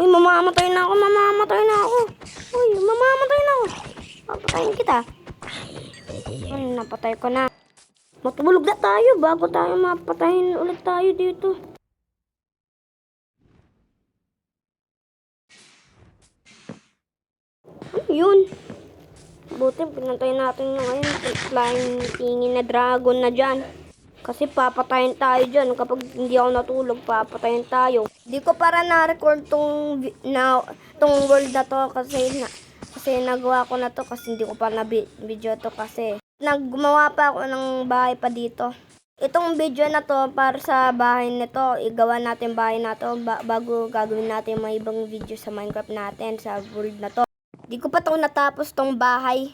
Uy, mamamatay na ako, mamamatay na ako. Uy, mamamatay na ako. Papatayin kita. Napatay ko na. Matulog na tayo bago tayo mapatayin ulit tayo dito. Yun. Buti pinatay natin yung flying tingin na dragon na dyan. Kasi papatayin tayo dyan. Kapag hindi ako natulog, papatayin tayo. Hindi ko para na-record tong world na to kasi nagawa ko na to kasi hindi ko pa na-video to kasi naggumawa pa ako ng bahay pa dito. Itong video na to para sa bahay nito, igawa natin bahay na to bago gagawin natin mga ibang video sa Minecraft natin sa world na to. Hindi ko pa to natapos tong bahay.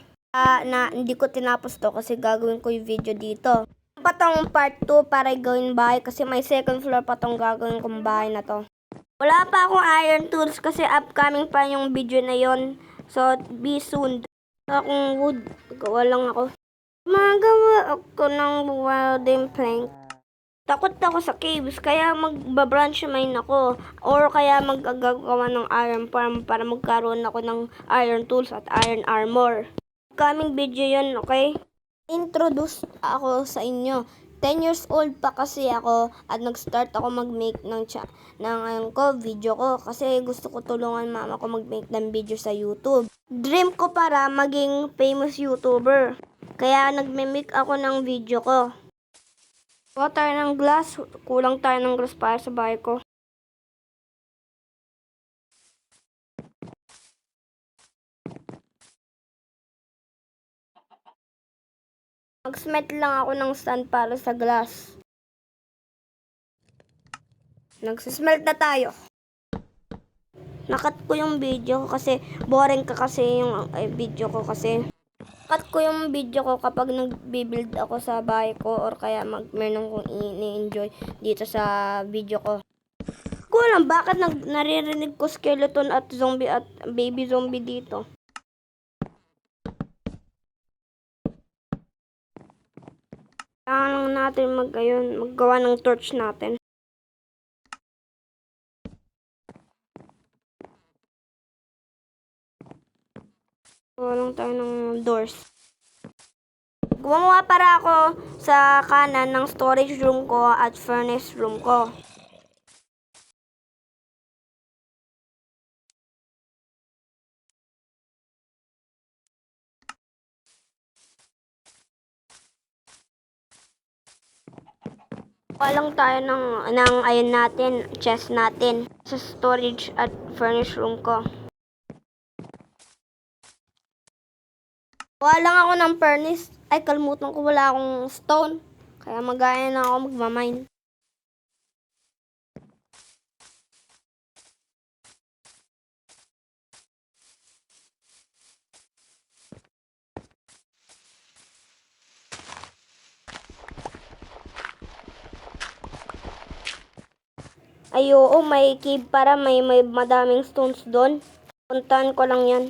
Hindi ko tinapos to kasi gagawin ko yung video dito. Pa tong part 2 para gawin bahay kasi may second floor pa tong gagawin kong bahay na to. Wala pa akong iron tools kasi upcoming pa yung video na yon. So, be soon. Akong wood, gawa lang ako. Magawa ako ng wooden plank. Takot ako sa caves, kaya mag-branch mine ako. Or kaya mag-gagawa ng iron farm para magkaroon ako ng iron tools at iron armor. Upcoming video yon, okay? Introduce ako sa inyo. 10 years old pa kasi ako at nag-start ako mag-make ng video ko kasi gusto ko tulungan mama ko mag-make ng video sa YouTube. Dream ko para maging famous YouTuber. Kaya nagme-make ako ng video ko. Kuha tayo ng glass. Kulang tayo ng glass para sa bahay ko. Mag-smelt lang ako ng stand para sa glass. Nagsismelt na tayo. Nakat ko yung video ko kasi boring ka kasi yung video ko kasi. Nakat ko yung video ko kapag nag-build ako sa bahay ko or kaya meron kong ini-enjoy dito sa video ko. Ko lang bakit naririnig ko skeleton at zombie at baby zombie dito. Kailangan natin maggawa ng torch natin. Gawa tayo ng doors. Gumawa para ako sa kanan ng storage room ko at furnace room ko. Walang tayo ng ayun natin, chest natin sa storage at furnace room ko. Wala lang ako ng furnace. Ay, kalmutan ko wala akong stone. Kaya magaya na ako magmamine. Ay, oo, may cave para may madaming stones doon. Puntahan ko lang yan.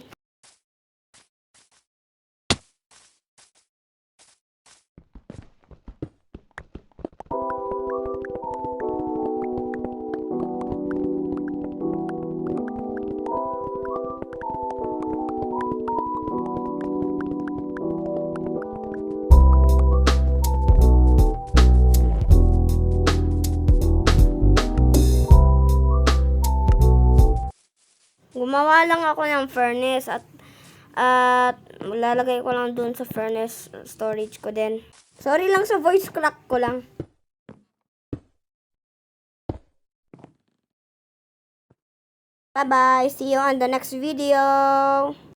Gumawa lang ako ng furnace at lalagay ko lang dun sa furnace storage ko din. Sorry lang sa voice crack ko lang. Bye-bye. See you on the next video.